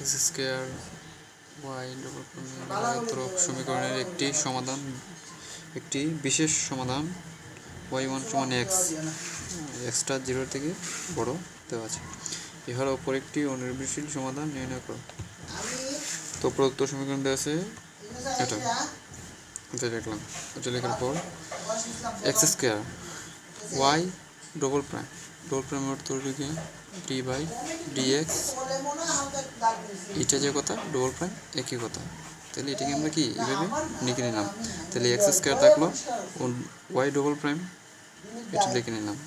X square y double তরফ সমীকরণের একটি সমাধান, একটি বিশেষ সমাধান y1 সমান এক্স, এক্সটা 0 থেকে বড় দেওয়া আছে। ইহার অপর একটি অনির্ভরশীল সমাধান নির্ণয় করো। তো প্রদত্ত সমীকরণ দেওয়া আছে এটা লিখলাম। এটা লেখার পর x square y double prime অর্থ লিখে ডি বাই ডি এক্স, এটা যে কথা ডবল প্রাইম একই কথা, তাহলে এটাকে আমরা কি এভাবে লিখে নিলাম। তাহলে এক্স স্কোয়ার থাকলো, ওয়াই ডবল প্রাইম এটা লিখে নিলাম,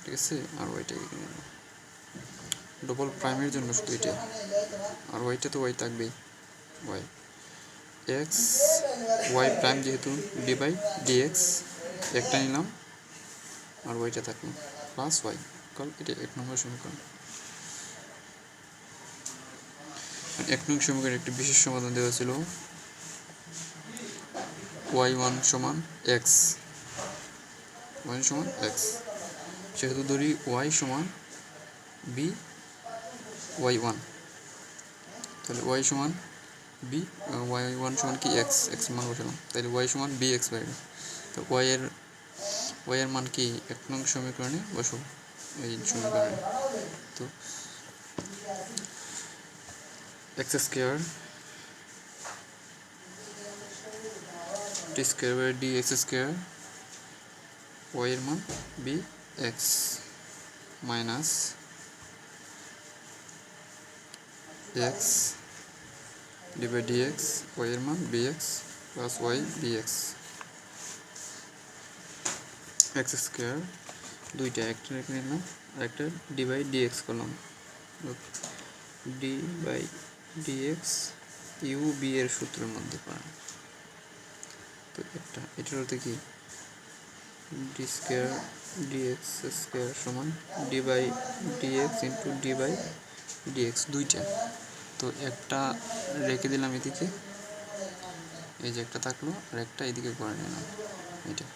ঠিক আছে। আর ওয়াইটা লিখে নিলাম ডবল প্রাইমের জন্য শুধু এটা, আর ওয়াইটা তো ওয়াই থাকবেই, ওয়াই এক্স ওয়াই প্রাইম যেহেতু ডি বাই ডি এক্স একটা নিলাম, আর ওয়াইটা থাকলো প্লাস ওয়াই, কারণ এটা 1 নম্বর সমীকরণ। 1 নং সমীকরণের একটি বিশেষ সমাধান দেওয়া ছিল y1 সমান এক্স, y সমান এক্স, সেহেতু ধরি y সমান বি y1, তাহলে y সমান বি y1 সমান কি এক্স, এক্স মান বসালাম, তাহলে y সমান বি এক্স বাইরে। তো y এর মান কি 1 নং সমীকরণে বসাবো, এই সমীকরণে। তো x square t square by d x square, y এর মান v x minus x d by d x, y এর মান v x plus y v x. X square দুইটা, একটা রেখে নিলাম আর একটা ডি বাই ডি এক্স করলাম। D by d x u v এর সূত্রের মধ্যে পায়। তো একটা এটার অর্থে কি d square d x square সমান d by d x into d by d x, দুইটা। তো একটা রেখে দিলাম এদিকে, এই যে একটা থাকলো, আর একটা এদিকে করে নিলাম, এটা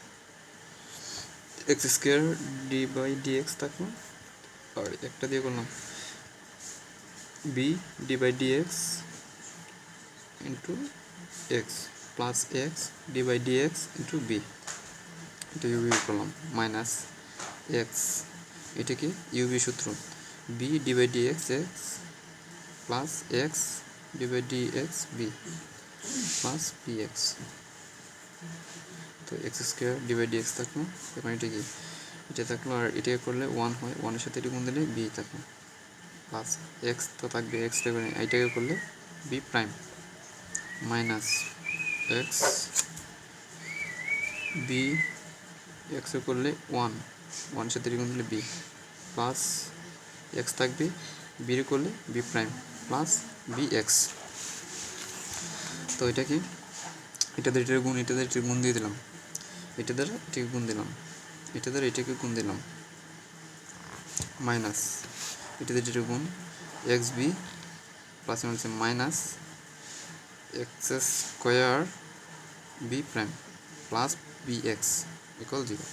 x square d by d x থাকলো, আর একটা দিয়ে করলাম b d by d x into x plus x d by d x into b, এটা ইউবি করলাম মাইনাস এক্স, এটাকে ইউবি সূত্র b d by d x x plus x d by d x B plus B x. তো x square d by d x থাকলো, এখন এটা কি এটা থাকলো, আর এটাকে করলে 1 হয়, 1-এর সাথে এটি গুণ দিলে বি থাকলো প্লাস এক্স তো থাকবে, এক্স থাকবে, এইটাকে করলে v prime minus x v এক্সে করলে 1-1-এর সাথে গুণ দিলে বি প্লাস এক্স থাকবে, বির করলে v prime plus B x. তো এটাকে এটা দ্বারা এটার গুণ, এটা দ্বারা এটার গুণ দিয়ে দিলাম, এটা দ্বারা এটাকে গুণ দিলাম, এটা দ্বারা এটাকে গুণ দিলাম মাইনাস এটা দ্বারা এটার গুণ এক্স বি প্লাস হচ্ছে minus x square v prime plus B x equal 0।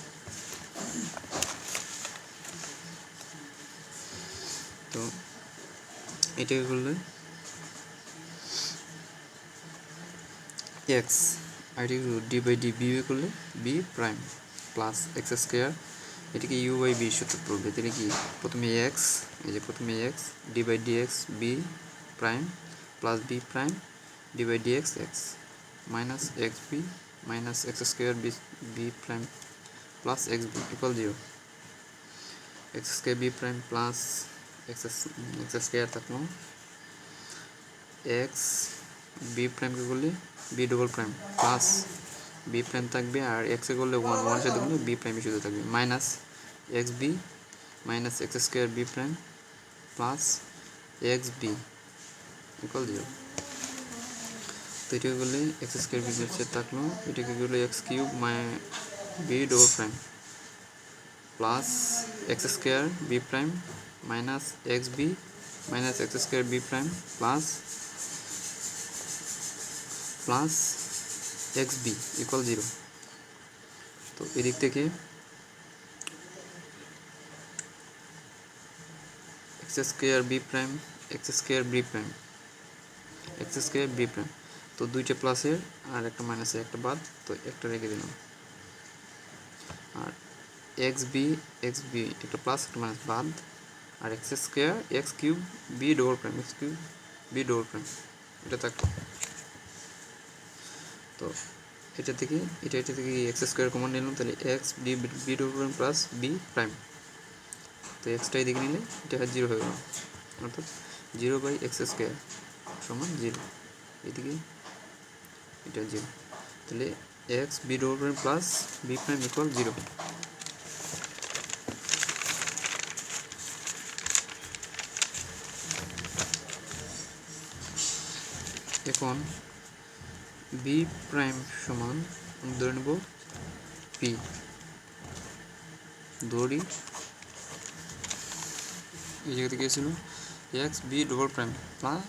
তো এটাকে করলে এক্স আর এটাকে ডি বাই ডি বি করলে v prime plus x square, এটাকে ইউ বাই বি সূত্র পড়বে, তাহলে কি প্রথমে এক্স, এই যে প্রথমে x d by d x B prime plus v prime d by d x x minus x v minus x square v prime plus x v equal 0। X square v prime plus x square থাকলো, x v প্রাইমকে করলে v double prime plus v prime থাকবে, আর এক্সে করলে 1-1-এর সাথে করলে B প্রাইমে শুধু থাকবে minus x v minus x square v prime plus x v equal 0। তো এটাকে করলে এক্স স্কোয়ার বি থাকলো, এটাকে করলে x cube B double prime plus x square v prime minus x v minus x square v prime plus plus x v equal 0। তো এদিক থেকে x square v prime x square v prime, x square v prime. তো দুইটা প্লাসের আর একটা মাইনাসের একটা বাদ, তো একটা রেখে দিলাম। আর এক্স বি একটা প্লাস একটা মাইনাস বাদ, আর x square x cube B double prime, x cube B double prime এটা থাকলো। তো এটা থেকে এক্স স্কোয়ার কমন নিলাম, তাহলে x v double prime plus v prime. তো এক্সটা এদিকে নিলে এটা 0 হয়ে গেল, অর্থাৎ 0/x স্কোয়ার সমান 0। এদিকে এটা 0, তাহলে x v double prime plus v prime equal 0। এখন বি প্রাইম সমান ধরে নেব পি, ধরি এই জায়গা থেকে ছিল x v double prime plus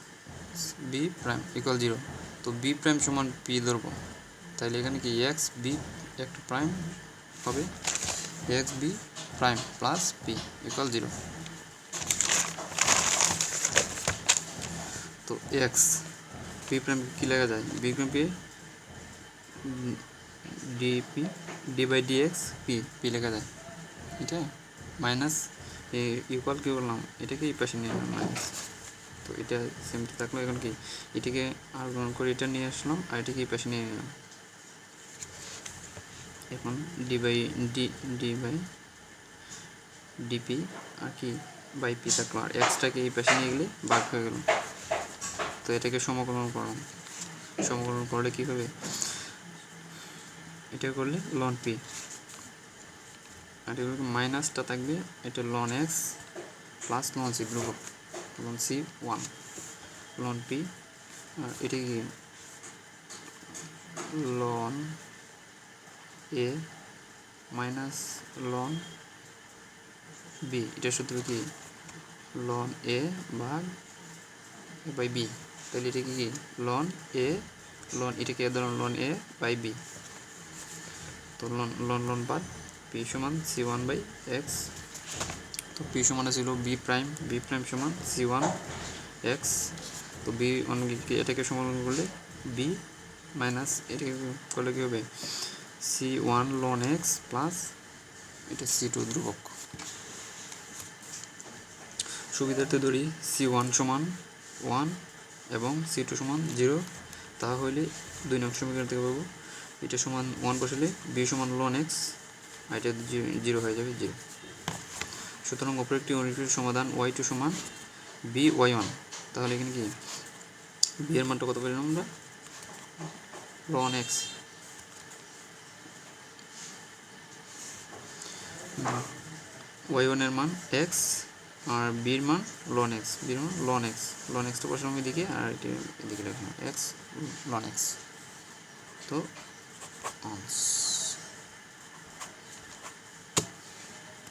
v prime equal 0। তো বি প্রাইম সমান পি ধরবো, তাহলে এখানে কি এক্স বি একটা প্রাইম হবে, x B prime plus p equal 0। তো এক্স বি প্রাইম কী লেখা যায়, বি প্রাইমকে DP d by d x p লেখা যায়, এটা মাইনাস ইকুয়াল কী করলাম, এটাকে এই পাশে নিয়ে এলাম মাইনাস। তো এটা সেমটি থাকলো, এখন কি এটাকে আর গ্রহণ করে এটা নিয়ে আসলাম, আর এটাকে এই পাশে নিয়ে নিলাম। এখন ডি বাই ডিপি আর কি বাই পি থাকলো, আর এক্সটাকে এই পাশে নিয়ে গেলে ভাগ হয়ে গেল। তো এটাকে সমাকলন করলাম, সমাকলন করলে কী হবে, এটা করলে লন পি, আর এগুলো মাইনাসটা থাকবে, এটা ln x plus ln c, ধ্রুবক লন সি 1 লন পি, আর এটা কি ln a minus ln b, এটা সূত্র কি লন এ ভাগ বাই বি, তাহলে এটা কি লন এ লন, এটাকে ধরুন লন এ বাই বি। তো লন বাদ পি সমান c1/x। তো পি সমান ছিল বি প্রাইম সমান c1x। তো বি অনেকে এটাকে সমাধান করলে বি মাইনাস এটাকে করলে কী হবে c1 ln x প্লাস এটা c2 ধ্রুবক। সুবিধার্থে ধরি c1 সমান 1 এবং c2 সমান 0, তাহলে 2 নং সমীকরণ থেকে পাবো এটা সমান 1 বসালে b সমান ln x, আর এটা 0 হয়ে যাবে 0। সুতরাং অপর একটি অনির্দিষ্ট সমাধান y2 সমান by1। তাহলে এখানে কি b এর মানটা কত পেলাম আমরা, ln x, y1 এর মান x আর b এর মান ln x, b এর মান ln x তো বসালাম এদিকে, আর এটা এদিকে রাখলাম x ln x। তো